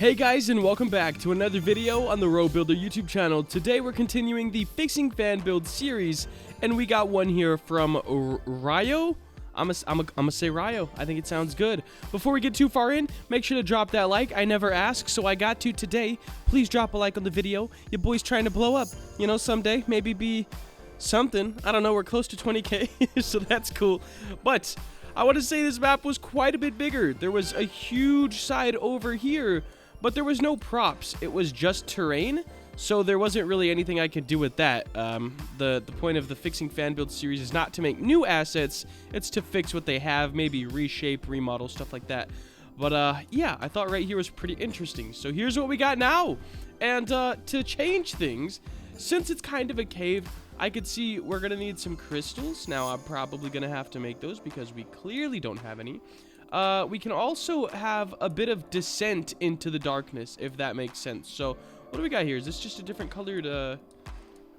Hey guys, and welcome back to another video on the RoBuilder YouTube channel. Today we're continuing the Fixing Fan Build series, and we got one here from Ryo. I'm gonna say Ryo. I think it sounds good. Before we get too far in, make sure to drop that like. I never ask, so I got to today. Please drop a like on the video. Your boy's trying to blow up. You know, someday, maybe be something. I don't know, we're close to 20K, so that's cool. But I want to say this map was quite a bit bigger. There was a huge side over here, but there was no props. It was just terrain, so there wasn't really anything I could do with that. The point of the Fixing Fan Build series is not to make new assets, it's to fix what they have, maybe reshape, remodel, stuff like that. But yeah, I thought right here was pretty interesting. So here's what we got now. And to change things, since it's kind of a cave, I could see we're gonna need some crystals. Now I'm probably gonna have to make those because we clearly don't have any. We can also have a bit of descent into the darkness, if that makes sense. So what do we got here? Is this just a different colored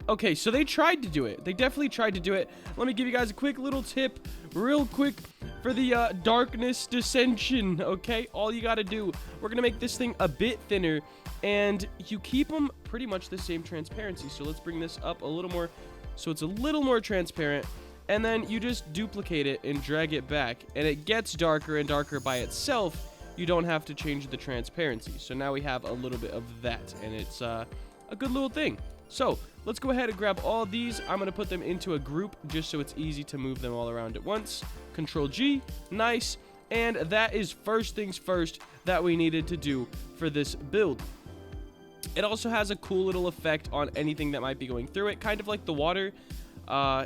Okay, so they tried to do it. They definitely tried to do it. Let me give you guys a quick little tip real quick for the darkness descension. Okay, all you gotta do, we're gonna make this thing a bit thinner, and you keep them pretty much the same transparency. So let's bring this up a little more so it's a little more transparent. And then you just duplicate it and drag it back, and it gets darker and darker by itself. You don't have to change the transparency. So now we have a little bit of that, and it's a good little thing. So let's go ahead and grab all these. I'm going to put them into a group just so it's easy to move them all around at once. Control G, nice. And that is first things first that we needed to do for this build. It also has a cool little effect on anything that might be going through it, kind of like the water.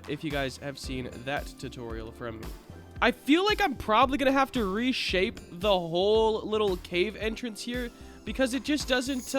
If you guys have seen that tutorial from me. I feel like I'm probably gonna have to reshape the whole little cave entrance here because it just doesn't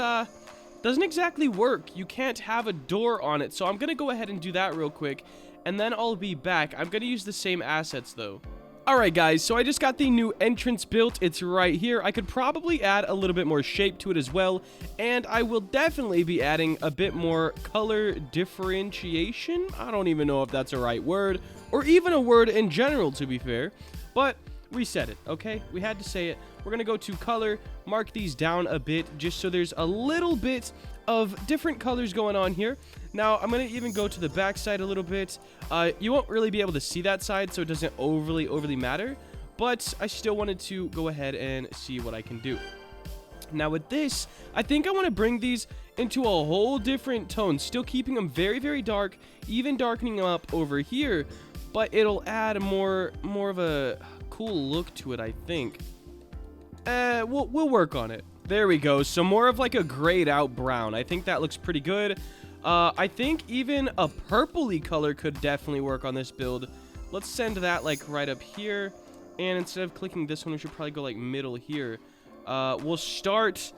exactly work. You can't have a door on it, so I'm gonna go ahead and do that real quick, and then I'll be back. I'm gonna use the same assets though. Alright guys, so I just got the new entrance built. It's right here. I could probably add a little bit more shape to it as well, and I will definitely be adding a bit more color differentiation. I don't even know if that's a right word, or even a word in general, to be fair, but we said it, okay? We had to say it. We're gonna go to color, mark these down a bit, just so there's a little bit of different colors going on here. Now, I'm going to even go to the back side a little bit. You won't really be able to see that side, so it doesn't overly matter. But I still wanted to go ahead and see what I can do. Now, with this, I think I want to bring these into a whole different tone. Still keeping them very dark, even darkening them up over here. But it'll add more of a cool look to it, I think. We'll work on it. There we go. So more of like a grayed out brown. I think that looks pretty good. I think even a purpley color could definitely work on this build. Let's send that like right up here. And instead of clicking this one, we should probably go like middle here. We'll start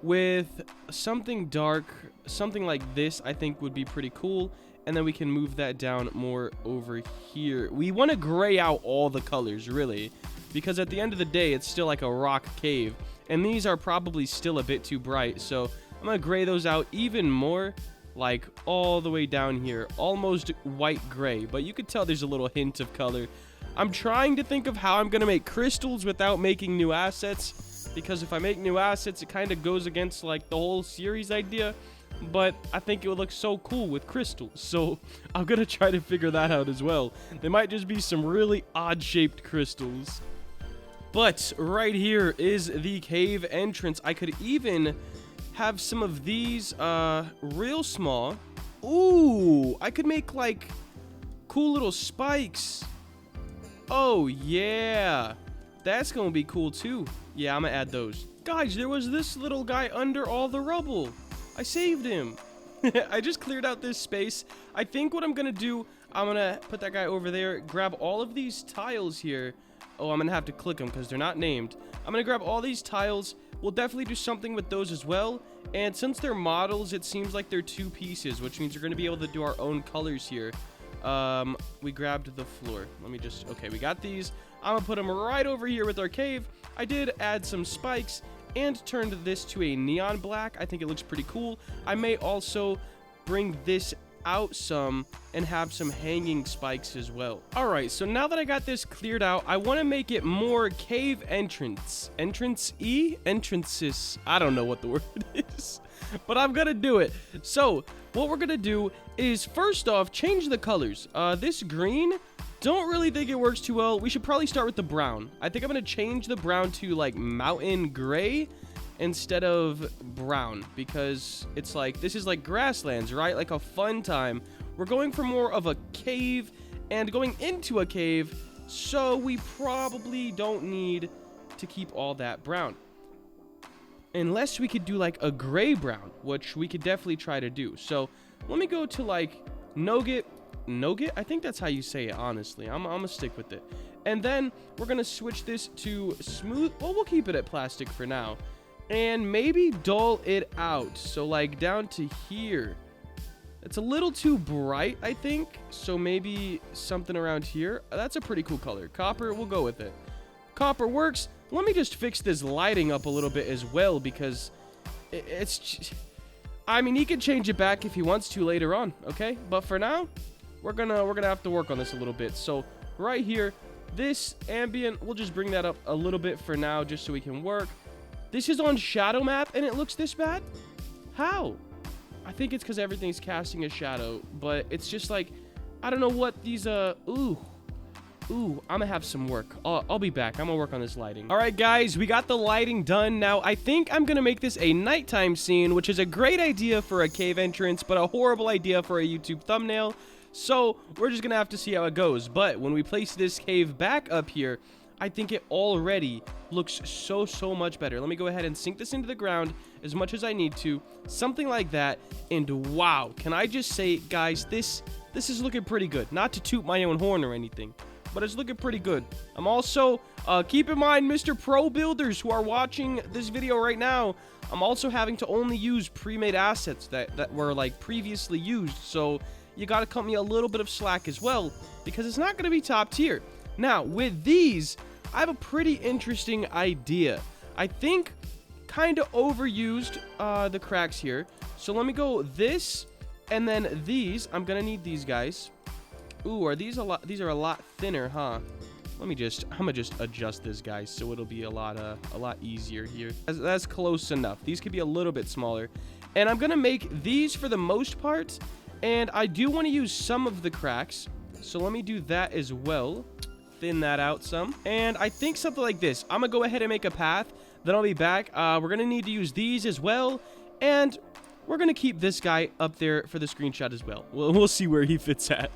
with something dark. Something like this I think would be pretty cool. And then we can move that down more over here. We want to gray out all the colors, really. Because at the end of the day, it's still like a rock cave. And these are probably still a bit too bright. So I'm going to gray those out even more. Like all the way down here. Almost white gray. But you could tell there's a little hint of color. I'm trying to think of how I'm going to make crystals without making new assets. Because if I make new assets, it kind of goes against like the whole series idea. But I think it would look so cool with crystals. So I'm going to try to figure that out as well. They might just be some really odd-shaped crystals. But right here is the cave entrance. I could even have some of these real small. Ooh, I could make like cool little spikes. Oh, yeah. That's going to be cool too. Yeah, I'm going to add those. Guys, there was this little guy under all the rubble. I saved him. I just cleared out this space. I think what I'm going to do, I'm going to put that guy over there, grab all of these tiles here. Oh, I'm going to have to click them because they're not named. I'm going to grab all these tiles. We'll definitely do something with those as well. And since they're models, it seems like they're two pieces, which means we're going to be able to do our own colors here. We grabbed the floor. Let me just... Okay, we got these. I'm going to put them right over here with our cave. I did add some spikes and turned this to a neon black. I think it looks pretty cool. I may also bring this out some and have some hanging spikes as well. All right, so now that I got this cleared out, I want to make it more cave entrances. I don't know what the word is, but I'm gonna do it. So what we're gonna do is, first off, change the colors. This green, don't really think it works too well. We should probably start with the brown. I think I'm gonna change the brown to like mountain gray instead of brown, because it's like, this is like grasslands, right? Like a fun time. We're going for more of a cave and going into a cave, so we probably don't need to keep all that brown. Unless we could do like a gray brown, which we could definitely try to do. So let me go to like Nougat. I think that's how you say it, honestly. I'm gonna stick with it. And then we're gonna switch this to smooth. Well, we'll keep it at plastic for now. And maybe dull it out. So like down to here. It's a little too bright, I think. So maybe something around here. That's a pretty cool color. Copper, we'll go with it. Copper works. Let me just fix this lighting up a little bit as well, because it's... I mean, he can change it back if he wants to later on, okay? But for now, we're gonna have to work on this a little bit. So right here, this ambient, we'll just bring that up a little bit for now, just so we can work. This is on shadow map, and it looks this bad? How? I think it's because everything's casting a shadow, but it's just like, I don't know what these, ooh, I'm gonna have some work. I'll be back. I'm gonna work on this lighting. All right, guys, we got the lighting done. Now, I think I'm gonna make this a nighttime scene, which is a great idea for a cave entrance, but a horrible idea for a YouTube thumbnail. So we're just gonna have to see how it goes. But when we place this cave back up here, I think it already looks so much better. Let me go ahead and sink this into the ground as much as I need to. Something like that. And wow, can I just say, guys, this is looking pretty good. Not to toot my own horn or anything, but it's looking pretty good. I'm also, keep in mind, Mr. Pro Builders who are watching this video right now, I'm also having to only use pre-made assets that were like previously used. So you gotta cut me a little bit of slack as well, because it's not gonna be top tier. Now, with these, I have a pretty interesting idea. I think kind of overused the cracks here. So let me go this, and then these. I'm gonna need these guys. Ooh, are these a lot? These are a lot thinner, huh? I'm gonna just adjust this, guys, so it'll be a lot easier here. That's close enough. These could be a little bit smaller, and I'm gonna make these for the most part. And I do want to use some of the cracks, so let me do that as well. Thin that out some, and I think something like this. I'm gonna go ahead and make a path, then I'll be back. We're gonna need to use these as well, and we're gonna keep this guy up there for the screenshot as well. We'll see where he fits at.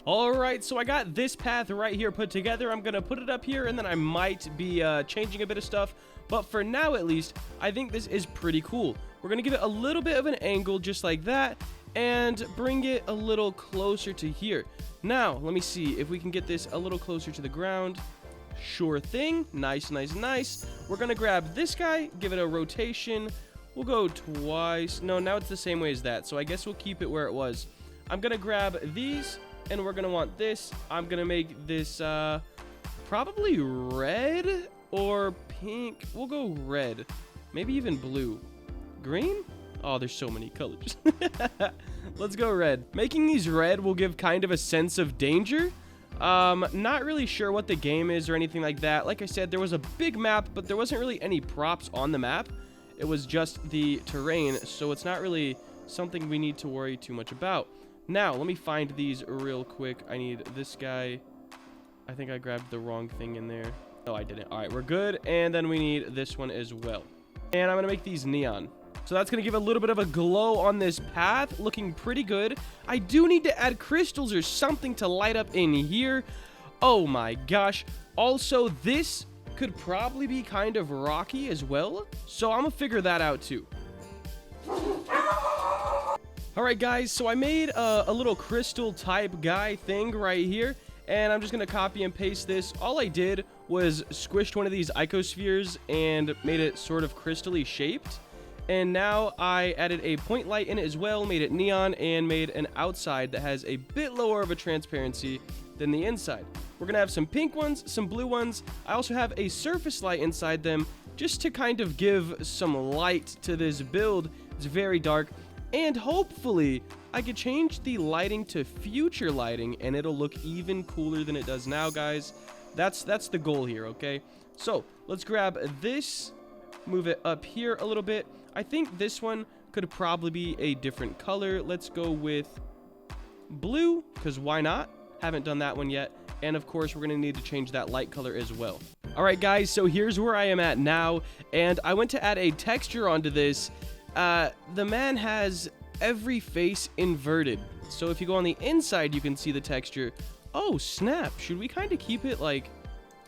All right, so I got this path right here put together. I'm gonna put it up here, and then I might be changing a bit of stuff, but for now at least, I think this is pretty cool. We're gonna give it a little bit of an angle just like that, and bring it a little closer to here. Now, let me see if we can get this a little closer to the ground. Sure thing. Nice. We're gonna grab this guy, give it a rotation. We'll go twice. No, now it's the same way as that, so I guess we'll keep it where it was. I'm gonna grab these, and we're gonna want this. I'm gonna make this probably red or pink. We'll go red. Maybe even blue. Green? Oh, there's so many colors. Let's go red. Making these red will give kind of a sense of danger. Not really sure what the game is or anything like that. Like I said, there was a big map, but there wasn't really any props on the map. It was just the terrain, so it's not really something we need to worry too much about. Now, let me find these real quick. I need this guy. I think I grabbed the wrong thing in there. No, I didn't. All right, we're good. And then we need this one as well. And I'm going to make these neon. So that's going to give a little bit of a glow on this path. Looking pretty good. I do need to add crystals or something to light up in here. Oh my gosh. Also, this could probably be kind of rocky as well. So I'm going to figure that out too. Alright guys, so I made a little crystal type guy thing right here. And I'm just going to copy and paste this. All I did was squished one of these icospheres and made it sort of crystally shaped. And now I added a point light in it as well, made it neon, and made an outside that has a bit lower of a transparency than the inside. We're going to have some pink ones, some blue ones. I also have a surface light inside them just to kind of give some light to this build. It's very dark. And hopefully, I could change the lighting to future lighting, and it'll look even cooler than it does now, guys. That's the goal here, okay? So, let's grab this, move it up here a little bit. I think this one could probably be a different color. Let's go with blue, because why not? Haven't done that one yet. And of course, we're going to need to change that light color as well. All right, guys, so here's where I am at now. And I went to add a texture onto this. The man has every face inverted. So if you go on the inside, you can see the texture. Oh, snap. Should we kind of keep it like...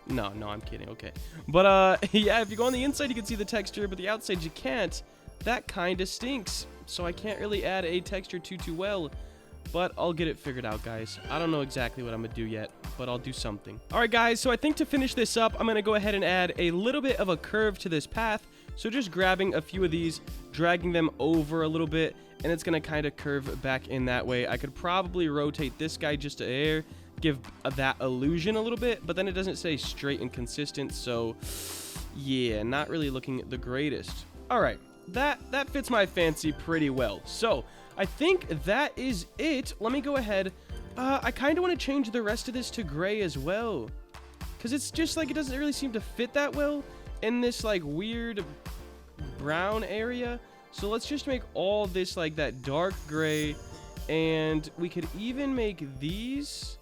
No, I'm kidding. Okay. But, yeah, if you go on the inside, you can see the texture, but the outside, you can't. That kind of stinks. So I can't really add a texture too well. But I'll get it figured out, guys. I don't know exactly what I'm going to do yet, but I'll do something. All right, guys, so I think to finish this up, I'm going to go ahead and add a little bit of a curve to this path. So just grabbing a few of these, dragging them over a little bit, and it's going to kind of curve back in that way. I could probably rotate this guy just a hair, give that illusion a little bit, but then it doesn't stay straight and consistent. So, yeah, not really looking the greatest. All right, that fits my fancy pretty well. So I think that is it. Let me go ahead. I kind of want to change the rest of this to gray as well, because it's just like it doesn't really seem to fit that well in this like weird brown area. So let's just make all this like that dark gray, and we could even make these.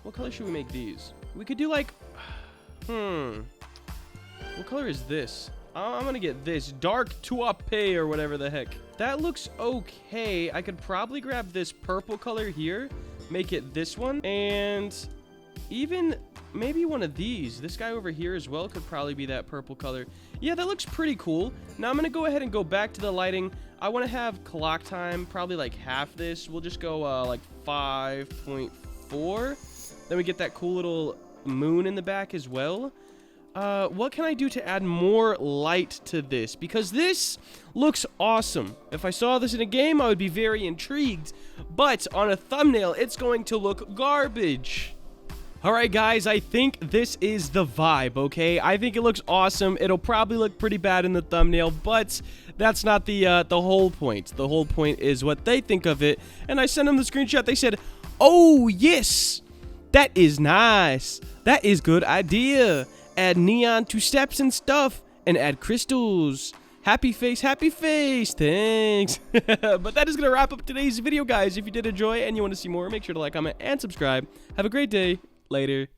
What color should we make these? We could do like, what color is this? I'm gonna get this dark tuape or whatever the heck. That looks okay. I could probably grab this purple color here, make it this one, and even maybe one of these. This guy over here as well could probably be that purple color. Yeah, that looks pretty cool. Now I'm gonna go ahead and go back to the lighting. I want to have clock time, probably like half this. We'll just go like 5.4. Then we get that cool little moon in the back as well. What can I do to add more light to this? Because this looks awesome. If I saw this in a game, I would be very intrigued. But on a thumbnail, it's going to look garbage. Alright, guys, I think this is the vibe, okay? I think it looks awesome. It'll probably look pretty bad in the thumbnail, but that's not the whole point. The whole point is what they think of it. And I sent them the screenshot. They said, "Oh, yes, that is nice. That is good idea. Add neon to steps and stuff, and add crystals. Happy face, thanks." But that is going to wrap up today's video, guys. If you did enjoy and you want to see more, make sure to like, comment, and subscribe. Have a great day. Later.